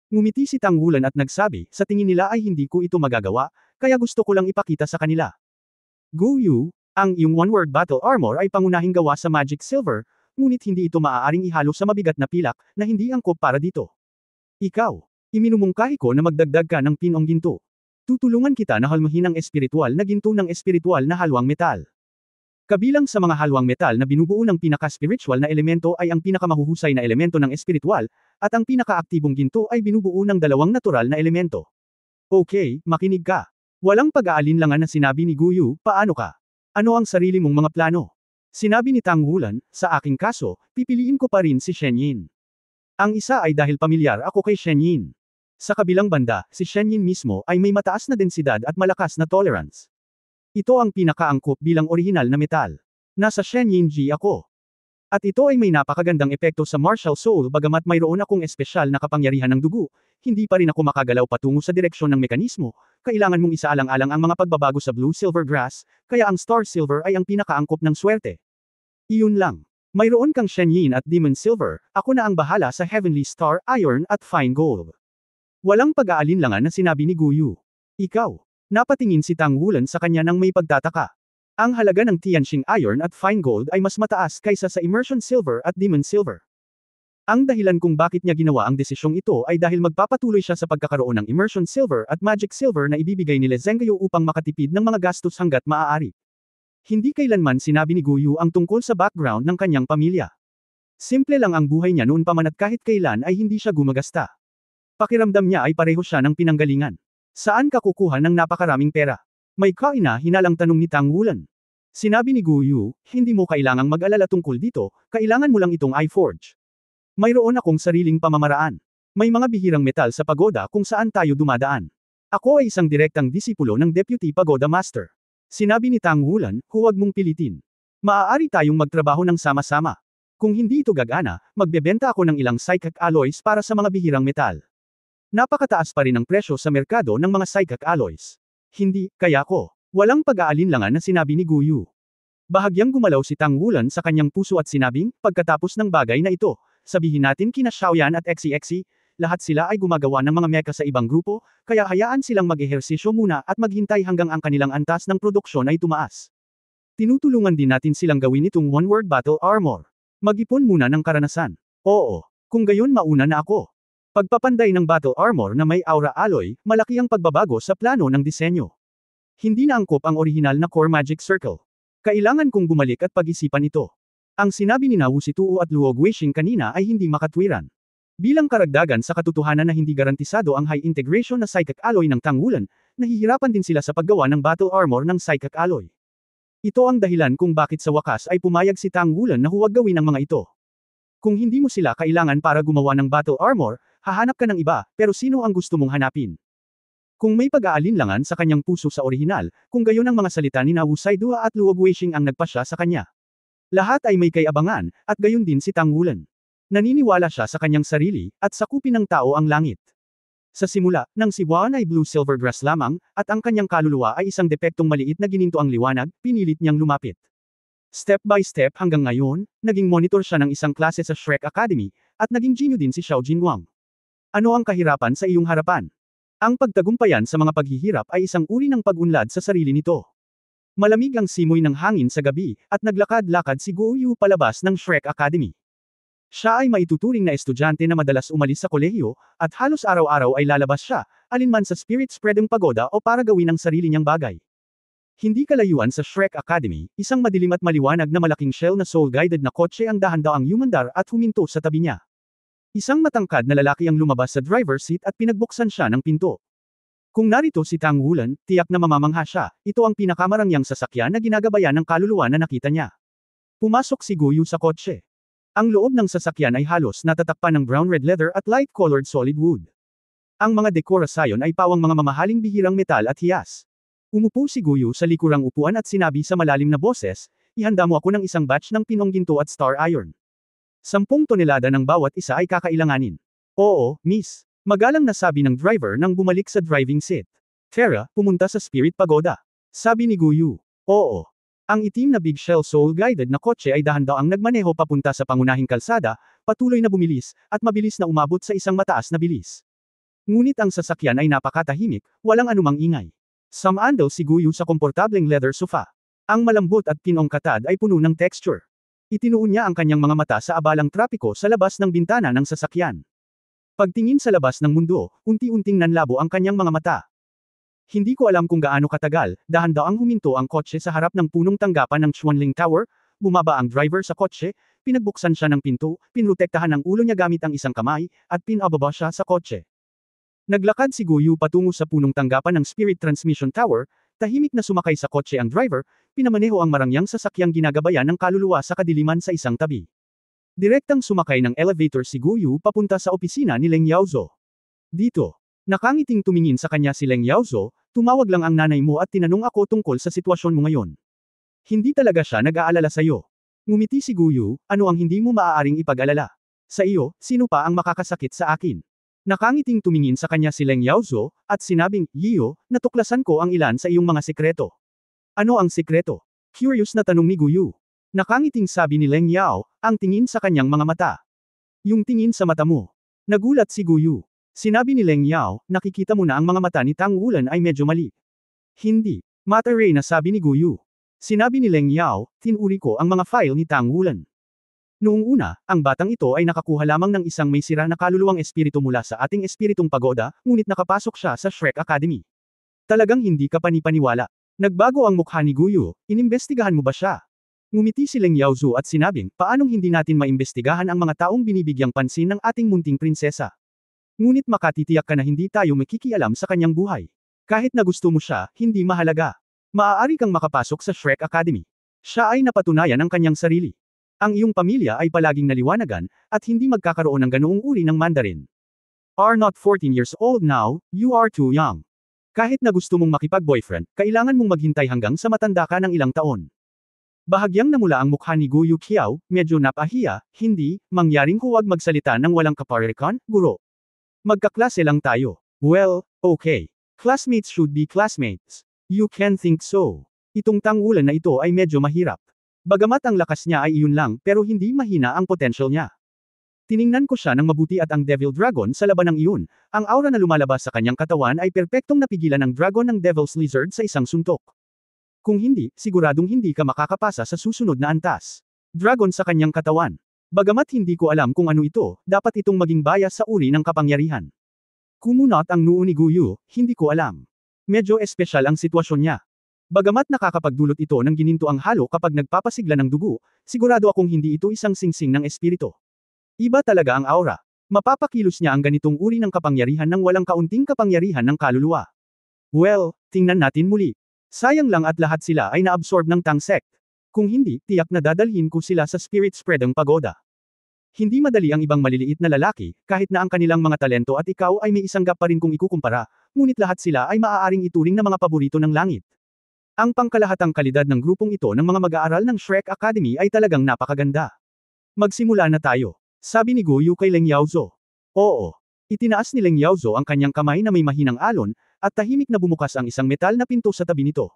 Ngumiti si Tang Wulan at nagsabi, sa tingin nila ay hindi ko ito magagawa, kaya gusto ko lang ipakita sa kanila. Gu Yu, ang iyong one-word battle armor ay pangunahing gawa sa magic silver, ngunit hindi ito maaaring ihalo sa mabigat na pilak, na hindi angkop para dito. Ikaw, iminumungkahi ko na magdagdag ka ng pinong ginto. Tutulungan kita na halmahin ang espiritual na ginto ng espiritual na halwang metal. Kabilang sa mga halwang metal na binubuo ng pinaka-spiritual na elemento ay ang pinakamahuhusay na elemento ng espiritual, at ang pinaka-aktibong ginto ay binubuo ng dalawang natural na elemento. Okay, makinig ka. Walang pag-aalinlangan na sinabi ni Gu Yu, paano ka? Ano ang sarili mong mga plano? Sinabi ni Tang Wulan, sa aking kaso, pipiliin ko pa rin si Shen Yin. Ang isa ay dahil pamilyar ako kay Shen Yin. Sa kabilang banda, si Shen Yin mismo ay may mataas na densidad at malakas na tolerance. Ito ang pinakaangkop bilang orihinal na metal. Nasa Shen Yin Ji ako. At ito ay may napakagandang epekto sa martial soul bagamat mayroon akong espesyal na kapangyarihan ng dugo, hindi pa rin ako makagalaw patungo sa direksyon ng mekanismo, kailangan mong isaalang-alang ang mga pagbabago sa blue-silver grass, kaya ang star silver ay ang pinakaangkop ng swerte. Iyon lang. Mayroon kang Shen Yin at Demon Silver, ako na ang bahala sa Heavenly Star, Iron at Fine Gold. Walang pag-aalinlangan na sinabi ni Gu Yu. Ikaw. Napatingin si Tang Wulan sa kanya nang may pagtataka. Ang halaga ng Tianxing Iron at Fine Gold ay mas mataas kaysa sa Immersion Silver at Demon Silver. Ang dahilan kung bakit niya ginawa ang desisyong ito ay dahil magpapatuloy siya sa pagkakaroon ng Immersion Silver at Magic Silver na ibibigay ni Zhengguo upang makatipid ng mga gastos hanggat maaari. Hindi kailanman sinabi ni Gu Yu ang tungkol sa background ng kanyang pamilya. Simple lang ang buhay niya noon pa man at kahit kailan ay hindi siya gumagasta. Pakiramdam niya ay pareho siya ng pinanggalingan. Saan ka kukuha ng napakaraming pera? May hinalang tanong ni Tang Wulan. Sinabi ni Gu Yu, hindi mo kailangang mag-alala tungkol dito, kailangan mo lang itong i-forge. Mayroon akong sariling pamamaraan. May mga bihirang metal sa pagoda kung saan tayo dumadaan. Ako ay isang direktang disipulo ng Deputy Pagoda Master. Sinabi ni Tang Wulan, huwag mong pilitin. Maaari tayong magtrabaho ng sama-sama. Kung hindi ito gagana, magbebenta ako ng ilang psychic alloys para sa mga bihirang metal. Napakataas pa rin ang presyo sa merkado ng mga psychic alloys. Hindi, kaya ko. Walang pag-aalinlangan na sinabi ni Gu Yu. Bahagyang gumalaw si Tang Wulan sa kanyang puso at sinabing, pagkatapos ng bagay na ito, sabihin natin kina Xiaoyan at Xi, lahat sila ay gumagawa ng mga mecha sa ibang grupo, kaya hayaan silang mag-ehersisyo muna at maghintay hanggang ang kanilang antas ng produksyon ay tumaas. Tinutulungan din natin silang gawin itong one-word battle armor. Mag-ipon muna ng karanasan. Oo, kung gayon mauna na ako. Pagpapanday ng battle armor na may aura alloy, malaki ang pagbabago sa plano ng disenyo. Hindi na angkop ang orihinal na core magic circle. Kailangan kong bumalik at pag-isipan ito. Ang sinabi ni Wu Siduo at Luo Guixing kanina ay hindi makatwiran. Bilang karagdagan sa katotohanan na hindi garantisado ang high integration na psychic alloy ng Tangwulan, nahihirapan din sila sa paggawa ng battle armor ng psychic alloy. Ito ang dahilan kung bakit sa wakas ay pumayag si Tangwulan na huwag gawin ang mga ito. Kung hindi mo sila kailangan para gumawa ng battle armor, hahanap ka ng iba, pero sino ang gusto mong hanapin? Kung may pag-aalinlangan sa kanyang puso sa orihinal, kung gayon ang mga salita ni Wu Saidua at Luo Guixing ang nagpasya sa kanya. Lahat ay may kayabangan, at gayon din si Tangwulan. Naniniwala siya sa kanyang sarili, at sakupin ng tao ang langit. Sa simula, nang si Juan ay blue-silver grass lamang, at ang kanyang kaluluwa ay isang depektong maliit na gininto ang liwanag, pinilit niyang lumapit. Step by step hanggang ngayon, naging monitor siya ng isang klase sa Shrek Academy, at naging genyo din si Xiao Jinwang. Ano ang kahirapan sa iyong harapan? Ang pagtagumpayan sa mga paghihirap ay isang uri ng pag-unlad sa sarili nito. Malamig ang simoy ng hangin sa gabi, at naglakad-lakad si Guo Yu palabas ng Shrek Academy. Siya ay maituturing na estudyante na madalas umalis sa kolehiyo, at halos araw-araw ay lalabas siya, alinman sa Spirit Spreading Pagoda o para gawin ang sarili niyang bagay. Hindi kalayuan sa Shrek Academy, isang madilim at maliwanag na malaking shell na soul-guided na kotse ang dahan-daang yumandar at huminto sa tabi niya. Isang matangkad na lalaki ang lumabas sa driver's seat at pinagbuksan siya ng pinto. Kung narito si Tangwulan, tiyak na mamamangha siya, ito ang pinakamarangyang sasakyan na ginagabayan ng kaluluwa na nakita niya. Pumasok si Guyu sa kotse. Ang loob ng sasakyan ay halos natatakpan ng brown-red leather at light-colored solid wood. Ang mga dekora sayon ay pawang mga mamahaling bihirang metal at hiyas. Umupo si Guyu sa likurang upuan at sinabi sa malalim na boses, ihanda mo ako ng isang batch ng pinong ginto at star iron. 10 tonelada ng bawat isa ay kakailanganin. Oo, miss. Magalang na sabi ng driver nang bumalik sa driving seat. Tara, pumunta sa Spirit Pagoda. Sabi ni Guyu. Oo. Ang itim na big shell soul-guided na kotse ay dahan-daang nagmaneho papunta sa pangunahing kalsada, patuloy na bumilis, at mabilis na umabot sa isang mataas na bilis. Ngunit ang sasakyan ay napakatahimik, walang anumang ingay. Sumandal si Guyu sa komportableng leather sofa. Ang malambot at pinong katad ay puno ng texture. Itinuon niya ang kanyang mga mata sa abalang trapiko sa labas ng bintana ng sasakyan. Pagtingin sa labas ng mundo, unti-unting nanlabo ang kanyang mga mata. Hindi ko alam kung gaano katagal, dahan-daang huminto ang kotse sa harap ng punong tanggapan ng Chuanling Tower, bumaba ang driver sa kotse, pinagbuksan siya ng pinto, pinrotektahan ang ulo niya gamit ang isang kamay, at pinababa siya sa kotse. Naglakad si Guyu patungo sa punong tanggapan ng Spirit Transmission Tower, tahimik na sumakay sa kotse ang driver, pinamaneho ang marangyang sasakyang ginagabayan ng kaluluwa sa kadiliman sa isang tabi. Direktang sumakay ng elevator si Guyu papunta sa opisina ni Leng Yaozo. Dito. Nakangiting tumingin sa kanya si Leng Yaozo, tumawag lang ang nanay mo at tinanong ako tungkol sa sitwasyon mo ngayon. Hindi talaga siya nag-aalala sa iyo. Ngumiti si Guyu, ano ang hindi mo maaaring ipag-alala? Sa iyo, sino pa ang makakasakit sa akin? Nakangiting tumingin sa kanya si Leng Yaozo, at sinabing, Yiyo, natuklasan ko ang ilan sa iyong mga sikreto. Ano ang sikreto? Curious na tanong ni Guyu. Nakangiting sabi ni Leng Yao, ang tingin sa kanyang mga mata. Yung tingin sa mata mo. Nagulat si Guyu. Sinabi ni Leng Yao, nakikita mo na ang mga mata ni Tangwulan ay medyo mali. Hindi. Mataray na sabi ni Guyu. Sinabi ni Leng Yao, tinuri ko ang mga file ni Tangwulan. Noong una, ang batang ito ay nakakuha lamang ng isang may sira na kaluluwang espiritu mula sa ating espiritong pagoda, ngunit nakapasok siya sa Shrek Academy. Talagang hindi ka panipaniwala. Nagbago ang mukha ni Guyu, inimbestigahan mo ba siya? Ngumiti si Leng Yaozu at sinabing, paanong hindi natin maimbestigahan ang mga taong binibigyang pansin ng ating munting prinsesa? Ngunit makatitiyak ka na hindi tayo makikialam sa kanyang buhay. Kahit na gusto mo siya, hindi mahalaga. Maaari kang makapasok sa Shrek Academy. Siya ay napatunayan ang kanyang sarili. Ang iyong pamilya ay palaging naliwanagan, at hindi magkakaroon ng ganoong uri ng Mandarin. Are not 14 years old now, you are too young. Kahit na gusto mong makipag-boyfriend, kailangan mong maghintay hanggang sa matanda ka ng ilang taon. Bahagyang namula ang mukha ni Guyu Qiao, medyo napahiya, hindi, mangyaring huwag magsalita ng walang kaparikan, guro. Magkaklase lang tayo. Well, okay. Classmates should be classmates. You can think so. Itong Tangwulan na ito ay medyo mahirap. Bagamat ang lakas niya ay iyon lang, pero hindi mahina ang potential niya. Tiningnan ko siya ng mabuti at ang Devil Dragon sa laban ng iyon, ang aura na lumalabas sa kanyang katawan ay perpektong napigilan ng Dragon ng Devil's Lizard sa isang suntok. Kung hindi, siguradong hindi ka makakapasa sa susunod na antas. Dragon sa kanyang katawan. Bagamat hindi ko alam kung ano ito, dapat itong maging bias sa uri ng kapangyarihan. Kumunot ang noo ni Guyu, hindi ko alam. Medyo espesyal ang sitwasyon niya. Bagamat nakakapagdulot ito ng gininto ang halo kapag nagpapasigla ng dugo, sigurado akong hindi ito isang singsing ng espiritu. Iba talaga ang aura. Mapapakilos niya ang ganitong uri ng kapangyarihan ng walang kaunting kapangyarihan ng kaluluwa. Well, tingnan natin muli. Sayang lang at lahat sila ay naabsorb ng Tang Sect. Kung hindi, tiyak na dadalhin ko sila sa Spirit Spreading Pagoda. Hindi madali ang ibang maliliit na lalaki, kahit na ang kanilang mga talento at ikaw ay may isang gap pa rin kung ikukumpara, ngunit lahat sila ay maaaring ituring na mga paborito ng langit. Ang pangkalahatang kalidad ng grupong ito ng mga mag-aaral ng Shrek Academy ay talagang napakaganda. Magsimula na tayo, sabi ni Guyu kay Leng Yaozo. Oo. Itinaas ni Leng Yaozo ang kanyang kamay na may mahinang alon, at tahimik na bumukas ang isang metal na pinto sa tabi nito.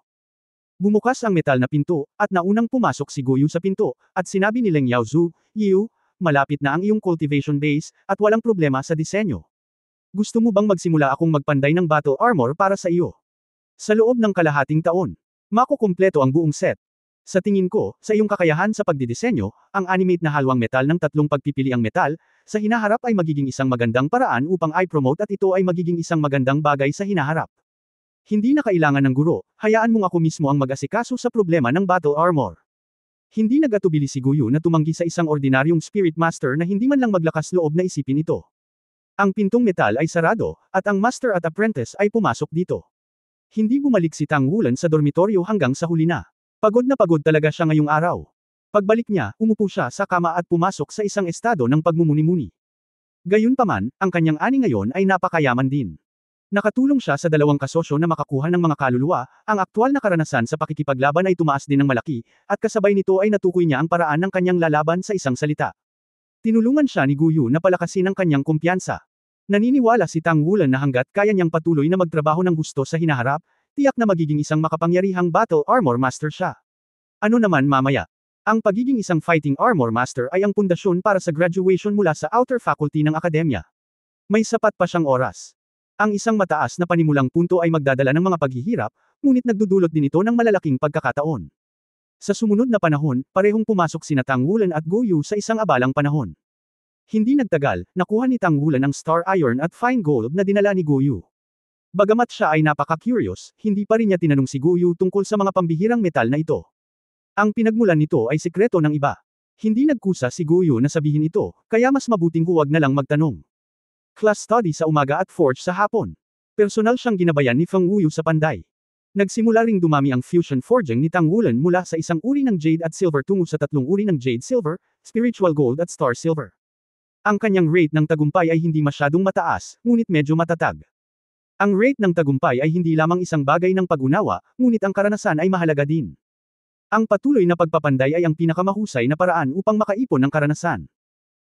Bumukas ang metal na pinto, at naunang pumasok si Guyu sa pinto, at sinabi ni Leng Yaozo, Yu, malapit na ang iyong cultivation base, at walang problema sa disenyo. Gusto mo bang magsimula akong magpanday ng battle armor para sa iyo? Sa loob ng kalahating taon, makukumpleto ang buong set. Sa tingin ko, sa iyong kakayahan sa pagdidisenyo, ang animate na halwang metal ng tatlong pagpipiliang metal, sa hinaharap ay magiging isang magandang paraan upang i-promote at ito ay magiging isang magandang bagay sa hinaharap. Hindi na kailangan ng guro, hayaan mong ako mismo ang mag-asikaso sa problema ng battle armor. Hindi nag-atubili si Guyu na tumanggi sa isang ordinaryong Spirit Master na hindi man lang maglakas loob na isipin ito. Ang pintong metal ay sarado, at ang Master at Apprentice ay pumasok dito. Hindi bumalik si Tang Wulan sa dormitoryo hanggang sa huli na. Pagod na pagod talaga siya ngayong araw. Pagbalik niya, umupo siya sa kama at pumasok sa isang estado ng pagmumuni-muni. Gayunpaman, ang kanyang ani ngayon ay napakayaman din. Nakatulong siya sa dalawang kasosyo na makakuha ng mga kaluluwa, ang aktwal na karanasan sa pakikipaglaban ay tumaas din ng malaki, at kasabay nito ay natukoy niya ang paraan ng kanyang lalaban sa isang salita. Tinulungan siya ni Guyu na palakasin ang kanyang kumpiyansa. Naniniwala si Tang Wulan na hanggat kaya niyang patuloy na magtrabaho ng gusto sa hinaharap, tiyak na magiging isang makapangyarihang battle armor master siya. Ano naman mamaya? Ang pagiging isang fighting armor master ay ang pundasyon para sa graduation mula sa outer faculty ng akademya. May sapat pa siyang oras. Ang isang mataas na panimulang punto ay magdadala ng mga paghihirap, ngunit nagdudulot din ito ng malalaking pagkakataon. Sa sumunod na panahon, parehong pumasok sina Tang Wulan at Guyu sa isang abalang panahon. Hindi nagtagal, nakuha ni Tang Wulan ang Star Iron at Fine Gold na dinala ni Guyu. Bagamat siya ay napaka-curious, hindi pa rin niya tinanong si Guyu tungkol sa mga pambihirang metal na ito. Ang pinagmulan nito ay sikreto ng iba. Hindi nagkusa si Guyu na sabihin ito, kaya mas mabuting huwag na lang magtanong. Class study sa umaga at forge sa hapon. Personal siyang ginabayan ni Feng Wuyu sa panday. Nagsimula ring dumami ang fusion forging ni Tang Wulan mula sa isang uri ng jade at silver tungo sa tatlong uri ng jade silver, spiritual gold at star silver. Ang kanyang rate ng tagumpay ay hindi masyadong mataas, ngunit medyo matatag. Ang rate ng tagumpay ay hindi lamang isang bagay ng pag-unawa, ngunit ang karanasan ay mahalaga din. Ang patuloy na pagpapanday ay ang pinakamahusay na paraan upang makaipon ng karanasan.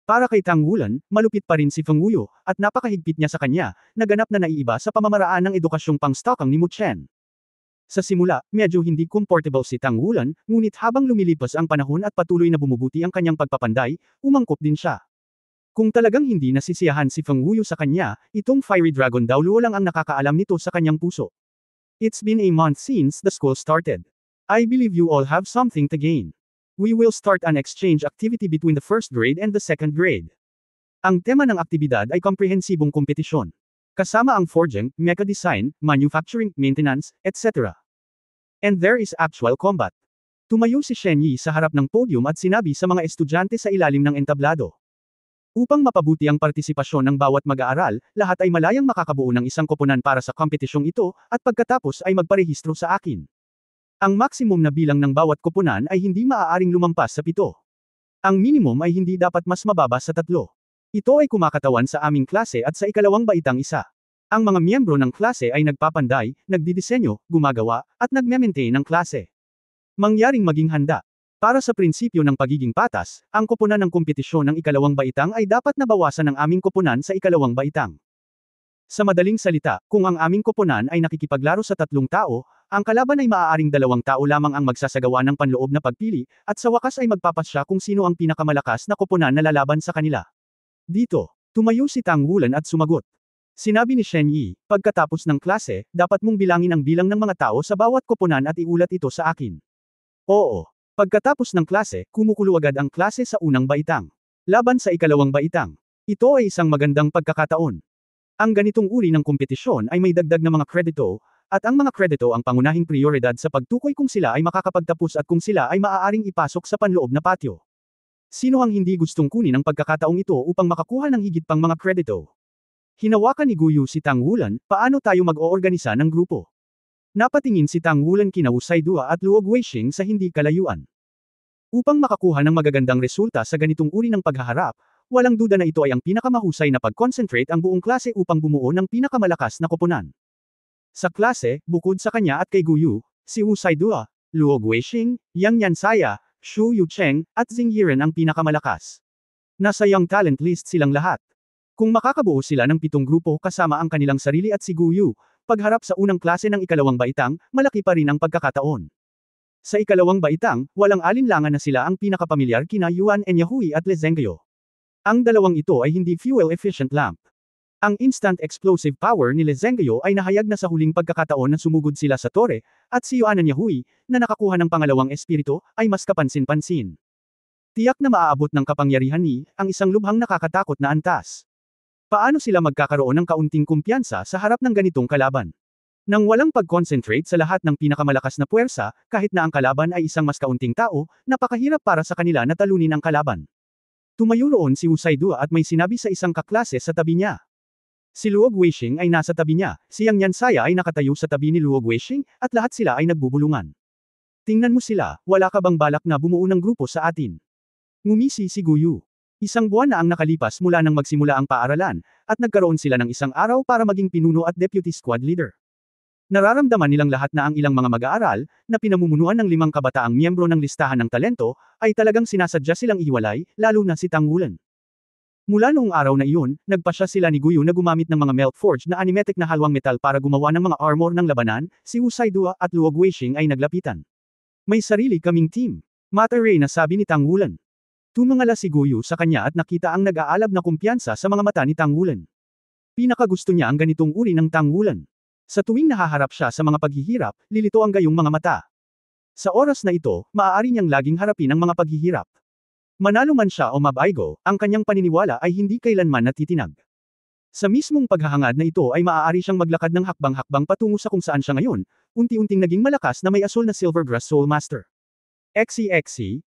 Para kay Tang Wulan, malupit pa rin si Feng Wuyu, at napakahigpit niya sa kanya, naganap na naiiba sa pamamaraan ng edukasyong pang-stalkang ni Mu Chen. Sa simula, medyo hindi comfortable si Tang Wulan, ngunit habang lumilipas ang panahon at patuloy na bumubuti ang kanyang pagpapanday, umangkop din siya. Kung talagang hindi nasisiyahan si Feng Wuyu sa kanya, itong Fiery Dragon daw luo lang ang nakakaalam nito sa kanyang puso. It's been a month since the school started. I believe you all have something to gain. We will start an exchange activity between the first grade and the second grade. Ang tema ng aktibidad ay komprehensibong kompetisyon. Kasama ang forging, mecha design, manufacturing, maintenance, etc. And there is actual combat. Tumayo si Shen Yi sa harap ng podium at sinabi sa mga estudyante sa ilalim ng entablado. Upang mapabuti ang partisipasyon ng bawat mag-aaral, lahat ay malayang makakabuo ng isang koponan para sa kompetisyong ito, at pagkatapos ay magparehistro sa akin. Ang maximum na bilang ng bawat koponan ay hindi maaaring lumampas sa 7. Ang minimum ay hindi dapat mas mababa sa 3. Ito ay kumakatawan sa aming klase at sa ikalawang baitang isa. Ang mga miyembro ng klase ay nagpapanday, nagdidisenyo, gumagawa, at nagme-maintain ng klase. Mangyaring maging handa. Para sa prinsipyo ng pagiging patas, ang koponan ng kompetisyon ng ikalawang baitang ay dapat nabawasan ng aming koponan sa ikalawang baitang. Sa madaling salita, kung ang aming koponan ay nakikipaglaro sa 3 tao, ang kalaban ay maaaring 2 tao lamang ang magsasagawa ng panloob na pagpili, at sa wakas ay magpapasya kung sino ang pinakamalakas na koponan na lalaban sa kanila. Dito, tumayo si Tang Wulan at sumagot. Sinabi ni Shen Yi, pagkatapos ng klase, dapat mong bilangin ang bilang ng mga tao sa bawat koponan at iulat ito sa akin. Oo. Pagkatapos ng klase, kumukulo agad ang klase sa unang baitang. Laban sa ikalawang baitang. Ito ay isang magandang pagkakataon. Ang ganitong uri ng kompetisyon ay may dagdag na mga kredito, at ang mga kredito ang pangunahing prioridad sa pagtukoy kung sila ay makakapagtapos at kung sila ay maaaring ipasok sa panloob na patio. Sino ang hindi gustong kunin ang pagkakataong ito upang makakuha ng higit pang mga kredito? Hinawakan ni Guyu si Tang Wulan, paano tayo mag-oorganisa ng grupo? Napatingin si Tang Wulan kina Wu Saidua at Luog Weisheng sa hindi kalayuan. Upang makakuha ng magagandang resulta sa ganitong uri ng paghaharap, walang duda na ito ay ang pinakamahusay na pag-concentrate ang buong klase upang bumuo ng pinakamalakas na koponan. Sa klase, bukod sa kanya at kay Guyu, si Wu Saidua, Luog Weisheng, Yang Yansaya, Shu Yucheng, at Xing Yiren ang pinakamalakas. Nasa Young Talent List silang lahat. Kung makakabuo sila ng 7 grupo kasama ang kanilang sarili at si Guyu, pagharap sa unang klase ng ikalawang baitang, malaki pa rin ang pagkakataon. Sa ikalawang baitang, walang alinlangan na sila ang pinakapamilyar kina Yuan Enyahui at Le Zhengguo. Ang dalawang ito ay hindi fuel-efficient lamp. Ang instant explosive power ni Le Zhengguo ay nahayag na sa huling pagkakataon na sumugod sila sa tore, at si Yuan Enyahui, na nakakuha ng pangalawang espiritu, ay mas kapansin-pansin. Tiyak na maaabot ng kapangyarihan ni, ang isang lubhang nakakatakot na antas. Paano sila magkakaroon ng kaunting kumpiyansa sa harap ng ganitong kalaban? Nang walang pag-concentrate sa lahat ng pinakamalakas na puwersa, kahit na ang kalaban ay isang mas kaunting tao, napakahirap para sa kanila na talunin ang kalaban. Tumayo roon si Wu Saidua at may sinabi sa isang kaklase sa tabi niya. Si Luog Weisheng ay nasa tabi niya, si Yang Yansaya ay nakatayo sa tabi ni Luog Weisheng, at lahat sila ay nagbubulungan. Tingnan mo sila, wala ka bang balak na bumuo ng grupo sa atin? Ngumisi si Guyu. Isang buwan na ang nakalipas mula nang magsimula ang paaralan, at nagkaroon sila ng isang araw para maging pinuno at deputy squad leader. Nararamdaman nilang lahat na ang ilang mga mag-aaral, na pinamumunuan ng 5 kabataang miyembro ng listahan ng talento, ay talagang sinasadya silang ihiwalay, lalo na si Tang Wulan. Mula noong araw na iyon, nagpasya sila ni Guyu na gumamit ng mga melt-forged na animetic na halwang metal para gumawa ng mga armor ng labanan, si Wu Saidua at Luog Weisheng ay naglapitan. May sarili kaming team. Mataray na sabi ni Tang Wulan. Tumangala si Guyu sa kanya at nakita ang nag-aalab na kumpiyansa sa mga mata ni Tang Wulan. Pinakagusto niya ang ganitong uri ng Tang Wulan. Sa tuwing nahaharap siya sa mga paghihirap, lilito ang gayong mga mata. Sa oras na ito, maaari niyang laging harapin ang mga paghihirap. Manalo man siya o mabaigo, ang kanyang paniniwala ay hindi kailanman natitinag. Sa mismong paghahangad na ito ay maaari siyang maglakad ng hakbang-hakbang patungo sa kung saan siya ngayon, unti-unting naging malakas na may asol na Silvergrass Soul Master. Exi,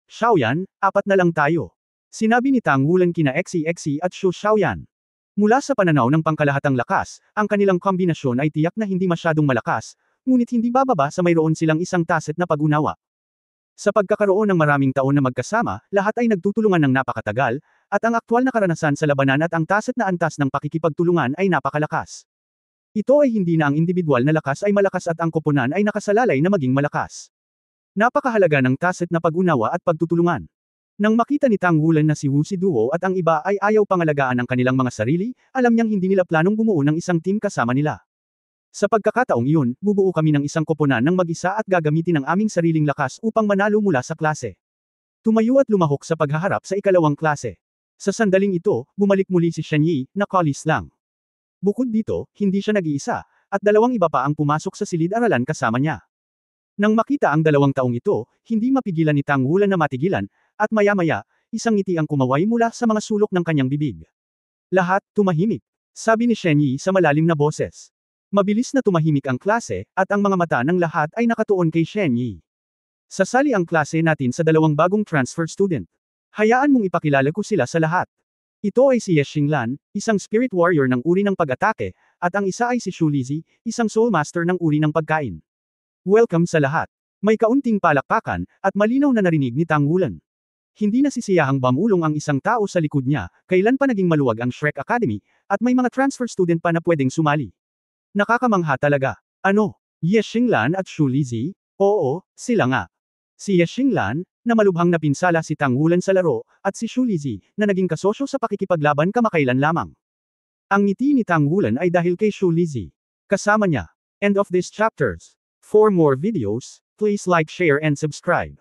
Xiaoyan, 4 na lang tayo. Sinabi ni Tang Wulan kina Exi at Shu Xiaoyan. Mula sa pananaw ng pangkalahatang lakas, ang kanilang kombinasyon ay tiyak na hindi masyadong malakas, ngunit hindi bababa sa mayroon silang isang tacit na pag-unawa. Sa pagkakaroon ng maraming taon na magkasama, lahat ay nagtutulungan ng napakatagal, at ang aktwal na karanasan sa labanan at ang tacit na antas ng pakikipagtulungan ay napakalakas. Ito ay hindi na ang individual na lakas ay malakas at ang koponan ay nakasalalay na maging malakas. Napakahalaga ng tacit na pag-unawa at pagtutulungan. Nang makita ni Tang Wulan na si Wu Siduo at ang iba ay ayaw pangalagaan ang kanilang mga sarili, alam niyang hindi nila planong bumuo ng isang team kasama nila. Sa pagkakataong iyon, bubuo kami ng isang koponan ng mag-isa at gagamitin ang aming sariling lakas upang manalo mula sa klase. Tumayo at lumahok sa paghaharap sa ikalawang klase. Sa sandaling ito, bumalik muli si Shen Yi, na college lang. Bukod dito, hindi siya nag-iisa, at 2 iba pa ang pumasok sa silid-aralan kasama niya. Nang makita ang 2 taong ito, hindi mapigilan ni Tang Wulan na matigilan, at maya-maya, isang ngiti ang kumaway mula sa mga sulok ng kanyang bibig. Lahat, tumahimik. Sabi ni Shen Yi sa malalim na boses. Mabilis na tumahimik ang klase, at ang mga mata ng lahat ay nakatuon kay Shen Yi. Sasali ang klase natin sa 2 bagong transfer student. Hayaan mong ipakilala ko sila sa lahat. Ito ay si Ye Xinglan, isang spirit warrior ng uri ng pag-atake, at ang isa ay si Shu Lizi, isang soul master ng uri ng pagkain. Welcome sa lahat. May kaunting palakpakan, at malinaw na narinig ni Tang Wulan. Hindi nasisiyahang bamulong ang isang tao sa likod niya, kailan pa naging maluwag ang Shrek Academy, at may mga transfer student pa na pwedeng sumali. Nakakamangha talaga. Ano? Ye Xinglan at Shu Lizi? Oo, sila nga. Si Ye Xinglan, na malubhang napinsala si Tang Wulan sa laro, at si Shu Lizi, na naging kasosyo sa pakikipaglaban kamakailan lamang. Ang ngiti ni Tang Wulan ay dahil kay Shu Lizi. Kasama niya. End of this chapters. For more videos, please like, share and subscribe.